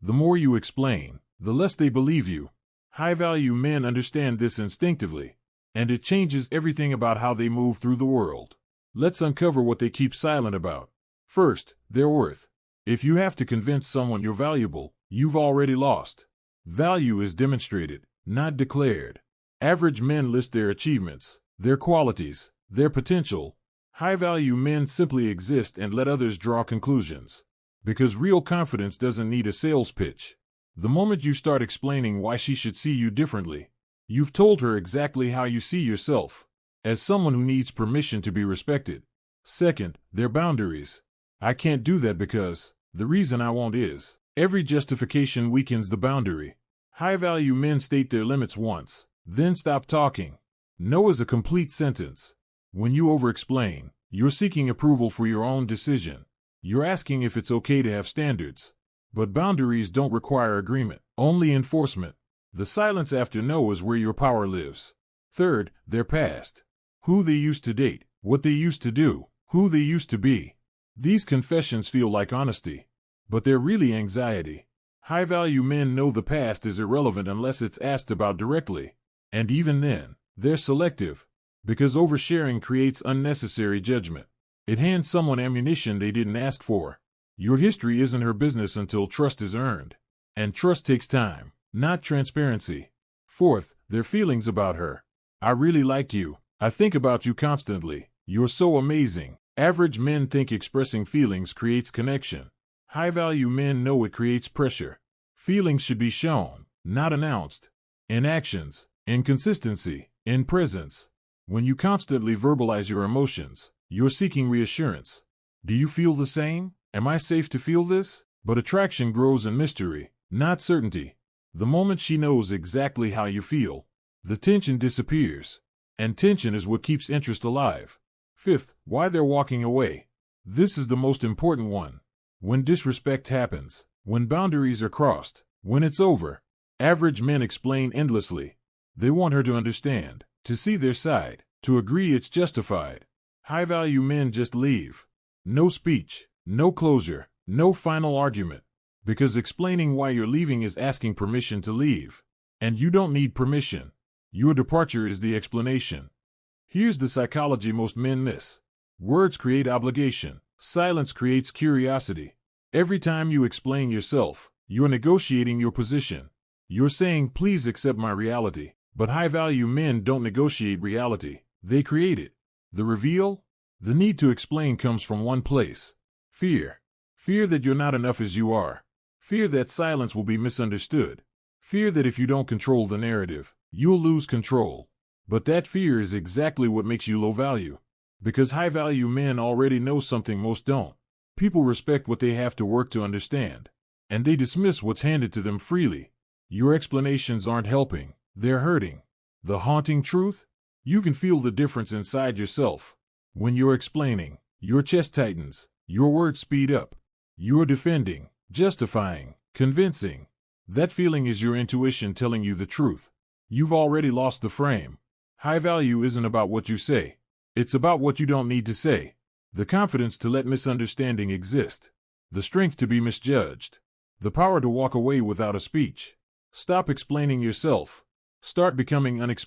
The more you explain, the less they believe you. High-value men understand this instinctively, and it changes everything about how they move through the world. Let's uncover what they keep silent about. First, their worth. If you have to convince someone you're valuable, you've already lost. Value is demonstrated, not declared. Average men list their achievements, their qualities, their potential. High-value men simply exist and let others draw conclusions. Because real confidence doesn't need a sales pitch. The moment you start explaining why she should see you differently, you've told her exactly how you see yourself, as someone who needs permission to be respected. Second, their boundaries. I can't do that because, the reason I won't is. Every justification weakens the boundary. High-value men state their limits once, then stop talking. No is a complete sentence. When you over-explain, you're seeking approval for your own decision. You're asking if it's okay to have standards. But boundaries don't require agreement, only enforcement. The silence after no is where your power lives. Third, their past. Who they used to date, what they used to do, who they used to be. These confessions feel like honesty, but they're really anxiety. High-value men know the past is irrelevant unless it's asked about directly. And even then, they're selective, because oversharing creates unnecessary judgment. It hands someone ammunition they didn't ask for. Your history isn't her business until trust is earned. And trust takes time, not transparency. Fourth, their feelings about her. I really like you. I think about you constantly. You're so amazing. Average men think expressing feelings creates connection. High-value men know it creates pressure. Feelings should be shown, not announced. In actions, in consistency, in presence. When you constantly verbalize your emotions, you're seeking reassurance. Do you feel the same? Am I safe to feel this? But attraction grows in mystery, not certainty. The moment she knows exactly how you feel, the tension disappears. And tension is what keeps interest alive. Fifth, why they're walking away. This is the most important one. When disrespect happens, when boundaries are crossed, when it's over, average men explain endlessly. They want her to understand, to see their side, to agree it's justified. High-value men just leave. No speech, no closure, no final argument. Because explaining why you're leaving is asking permission to leave. And you don't need permission. Your departure is the explanation. Here's the psychology most men miss. Words create obligation. Silence creates curiosity. Every time you explain yourself, you're negotiating your position. You're saying, please accept my reality. But high-value men don't negotiate reality. They create it. The reveal? The need to explain comes from one place. Fear. Fear that you're not enough as you are. Fear that silence will be misunderstood. Fear that if you don't control the narrative, you'll lose control. But that fear is exactly what makes you low value. Because high-value men already know something most don't. People respect what they have to work to understand. And they dismiss what's handed to them freely. Your explanations aren't helping. They're hurting. The haunting truth? You can feel the difference inside yourself. When you're explaining, your chest tightens, your words speed up. You're defending, justifying, convincing. That feeling is your intuition telling you the truth. You've already lost the frame. High value isn't about what you say. It's about what you don't need to say. The confidence to let misunderstanding exist. The strength to be misjudged. The power to walk away without a speech. Stop explaining yourself. Start becoming unexplained.